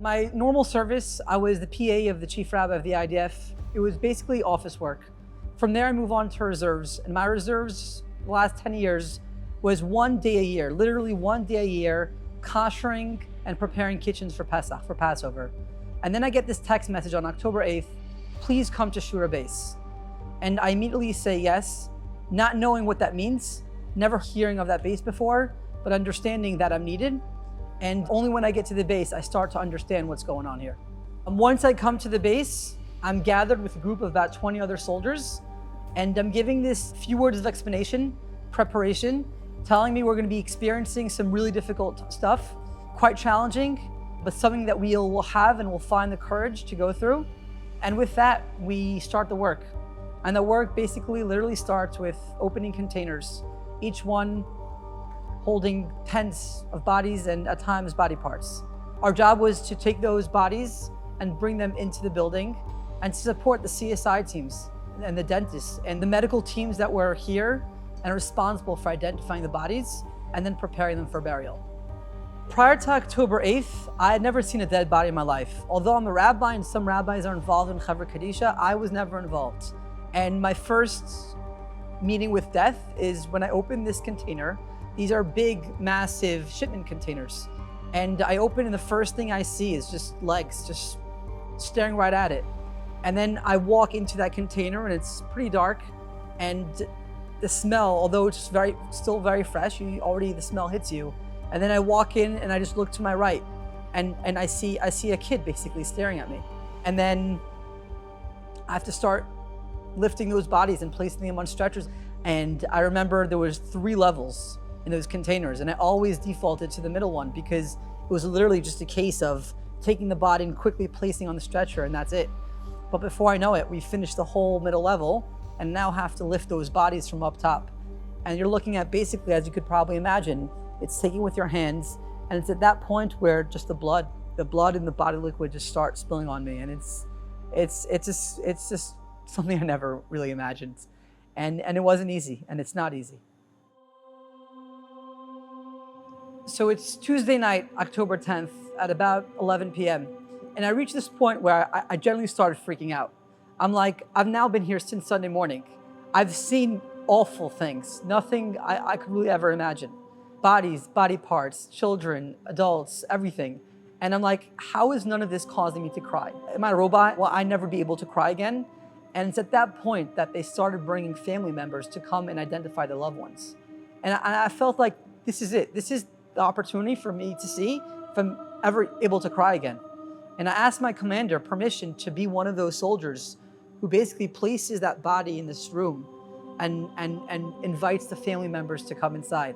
My normal service, I was the PA of the chief rabbi of the IDF. It was basically office work. From there, I move on to reserves. And my reserves, the last 10 years, was 1 day a year, literally 1 day a year, koshering and preparing kitchens for Pesach, for Passover. And then I get this text message on October 8th, please come to Shura base. And I immediately say yes, not knowing what that means, never hearing of that base before, but understanding that I'm needed. And only when I get to the base, I start to understand what's going on here. Once I come to the base, I'm gathered with a group of about 20 other soldiers, and I'm giving this few words of explanation, preparation, telling me we're going to be experiencing some really difficult stuff, quite challenging, but something that we will have and will find the courage to go through. And with that, we start the work. And the work basically literally starts with opening containers, each one holding tens of bodies and at times body parts. Our job was to take those bodies and bring them into the building and to support the CSI teams and the dentists and the medical teams that were here and are responsible for identifying the bodies and then preparing them for burial. Prior to October 8th, I had never seen a dead body in my life. Although I'm a rabbi and some rabbis are involved in Chevra Kadisha, I was never involved. And my first meeting with death is when I open this container. These are big, massive shipment containers. And I open and the first thing I see is just legs, just staring right at it. And then I walk into that container and it's pretty dark. And the smell, although it's still very fresh, the smell hits you. And then I walk in and I just look to my right and I see a kid basically staring at me. And then I have to start lifting those bodies and placing them on stretchers. And I remember there was 3 levels in those containers, and I always defaulted to the middle one because it was literally just a case of taking the body and quickly placing on the stretcher, and that's it. But before I know it, we finished the whole middle level and now have to lift those bodies from up top. And you're looking at basically, as you could probably imagine, it's taking with your hands, and it's at that point where just the blood and the body liquid just start spilling on me, and it's just something I never really imagined. And it wasn't easy, and it's not easy. So it's Tuesday night, October 10th at about 11 p.m. And I reached this point where I generally started freaking out. I'm like, I've now been here since Sunday morning. I've seen awful things, nothing I could really ever imagine. Bodies, body parts, children, adults, everything. And I'm like, how is none of this causing me to cry? Am I a robot? Will I never be able to cry again? And it's at that point that they started bringing family members to come and identify their loved ones. And I felt like this is it. This is the opportunity for me to see if I'm ever able to cry again. And I asked my commander permission to be one of those soldiers who basically places that body in this room and invites the family members to come inside.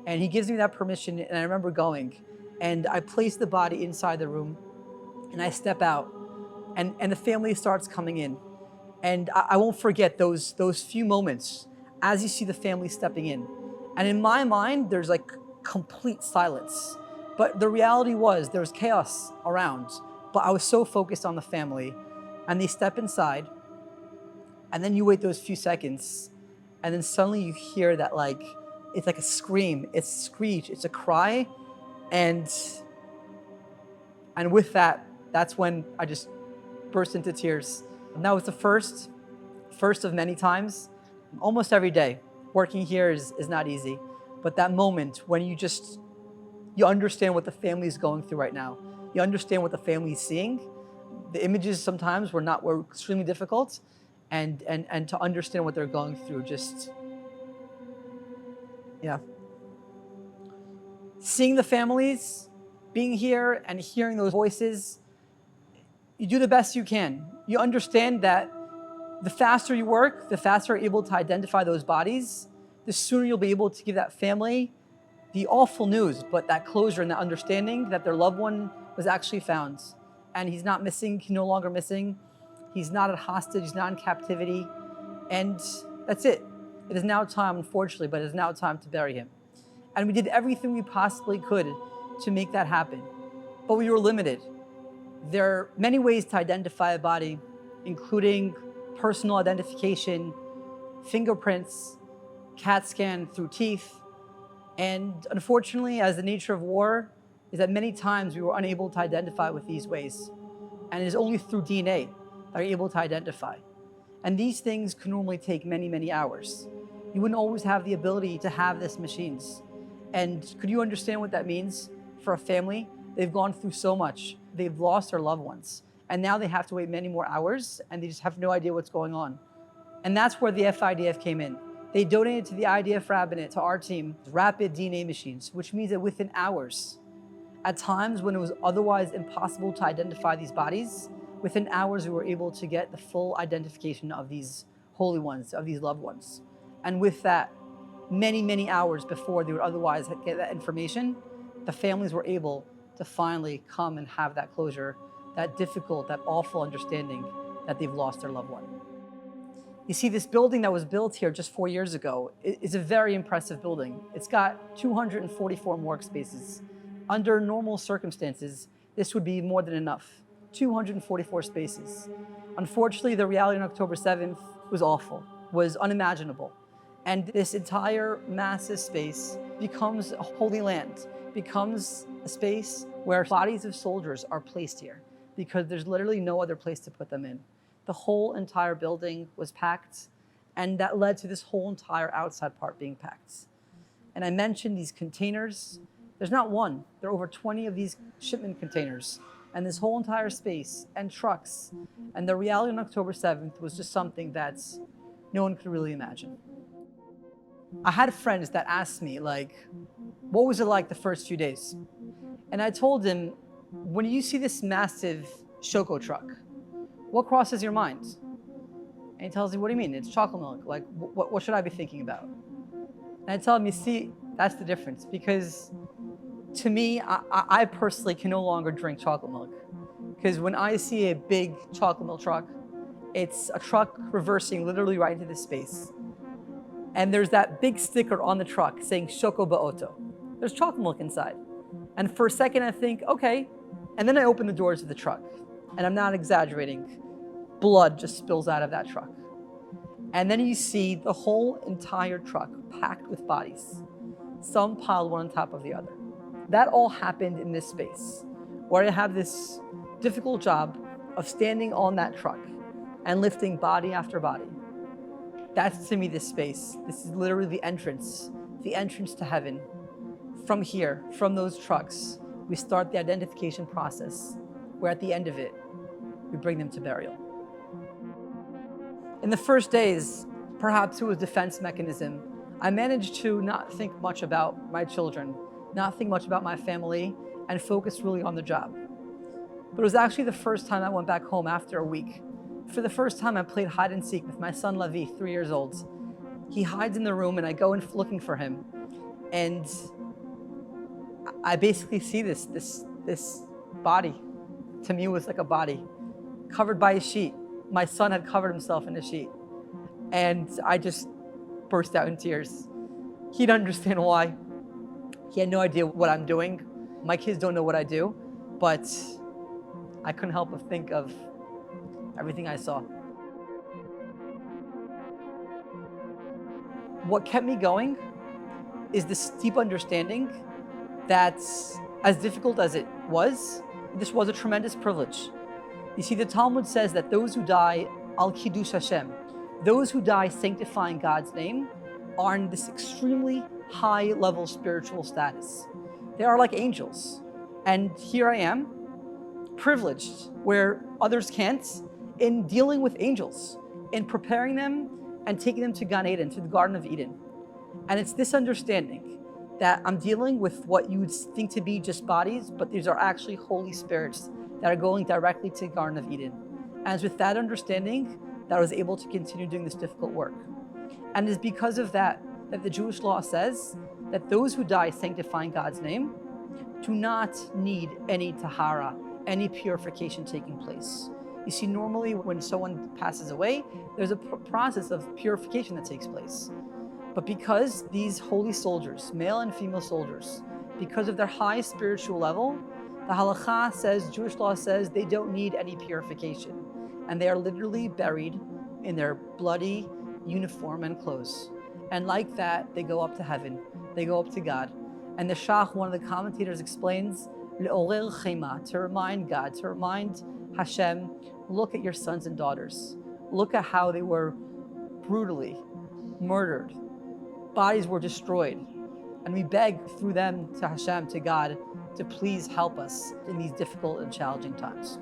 And he gives me that permission, and I remember going. And I place the body inside the room, and I step out, and the family starts coming in. And I won't forget those few moments as you see the family stepping in. And in my mind, there's like complete silence. But the reality was there was chaos around, but I was so focused on the family. And they step inside, and then you wait those few seconds, and then suddenly you hear that it's like a scream, it's a screech, it's a cry. And with that, that's when I just burst into tears. And that was the first of many times. Almost every day, working here is not easy. But that moment when you understand what the family is going through right now. You understand what the family is seeing. The images sometimes were extremely difficult. And to understand what they're going through, seeing the families, being here and hearing those voices, you do the best you can. You understand that the faster you work, the faster you're able to identify those bodies, the sooner you'll be able to give that family the awful news, but that closure and that understanding that their loved one was actually found. And he's not missing, he's no longer missing. He's not a hostage, he's not in captivity. And that's it. It is now time, unfortunately, but it is now time to bury him. And we did everything we possibly could to make that happen. But we were limited. There are many ways to identify a body, including personal identification, fingerprints, CAT scan through teeth. And unfortunately, as the nature of war is that many times we were unable to identify with these ways. And it is only through DNA that we're able to identify. And these things can normally take many, many hours. You wouldn't always have the ability to have these machines. And could you understand what that means for a family? They've gone through so much. They've lost their loved ones. And now they have to wait many more hours, and they just have no idea what's going on. And that's where the FIDF came in. They donated to the IDF rabbinate, to our team, rapid DNA machines, which means that within hours, at times when it was otherwise impossible to identify these bodies, within hours we were able to get the full identification of these holy ones, of these loved ones. And with that, many, many hours before they would otherwise get that information, the families were able to finally come and have that closure, that difficult, that awful understanding that they've lost their loved one. You see, this building that was built here just 4 years ago is a very impressive building. It's got 244 morgue spaces. Under normal circumstances, this would be more than enough. 244 spaces. Unfortunately, the reality on October 7th was awful, was unimaginable. And this entire massive space becomes a holy land, becomes a space where bodies of soldiers are placed here because there's literally no other place to put them in. The whole entire building was packed, and that led to this whole entire outside part being packed. And I mentioned these containers. There's not one, there are over 20 of these shipment containers, and this whole entire space, and trucks. And the reality on October 7th was just something that no one could really imagine. I had friends that asked me, like, what was it like the first few days? And I told them, when you see this massive Shoko truck, what crosses your mind? And he tells me, what do you mean? It's chocolate milk. Like, what should I be thinking about? And I tell him, you see, that's the difference. Because to me, I personally can no longer drink chocolate milk. Because when I see a big chocolate milk truck, it's a truck reversing literally right into this space. And there's that big sticker on the truck saying Shoko Ba'oto. There's chocolate milk inside. And for a second I think, okay. And then I open the doors of the truck. And I'm not exaggerating. Blood just spills out of that truck. And then you see the whole entire truck packed with bodies, some piled one on top of the other. That all happened in this space, where I have this difficult job of standing on that truck and lifting body after body. That's to me this space. This is literally the entrance to heaven. From here, from those trucks, we start the identification process, where at the end of it, we bring them to burial. In the first days, perhaps it was a defense mechanism, I managed to not think much about my children, not think much about my family, and focus really on the job. But it was actually the first time I went back home after a week. For the first time, I played hide and seek with my son, Rabbi, 3 years old. He hides in the room and I go in looking for him. And I basically see this body. To me, it was like a body, covered by a sheet. My son had covered himself in a sheet. And I just burst out in tears. He didn't understand why. He had no idea what I'm doing. My kids don't know what I do, but I couldn't help but think of everything I saw. What kept me going is this deep understanding that, as difficult as it was, this was a tremendous privilege. You see, the Talmud says that those who die al Kiddush Hashem, those who die sanctifying God's name, are in this extremely high level spiritual status. They are like angels. And here I am, privileged, where others can't, in dealing with angels, in preparing them and taking them to Gan Eden, to the Garden of Eden. And it's this understanding that I'm dealing with what you would think to be just bodies, but these are actually holy spirits that are going directly to the Garden of Eden. And it's with that understanding that I was able to continue doing this difficult work. And it's because of that that the Jewish law says that those who die sanctifying God's name do not need any tahara, any purification taking place. You see, normally when someone passes away, there's a process of purification that takes place. But because these holy soldiers, male and female soldiers, because of their high spiritual level, the halakha says, Jewish law says, they don't need any purification. And they are literally buried in their bloody uniform and clothes. And like that, they go up to heaven. They go up to God. And the Shach, one of the commentators, explains Le'orer chema, to remind God, to remind Hashem, look at your sons and daughters. Look at how they were brutally murdered. Bodies were destroyed. And we beg through them to Hashem, to God, to please help us in these difficult and challenging times.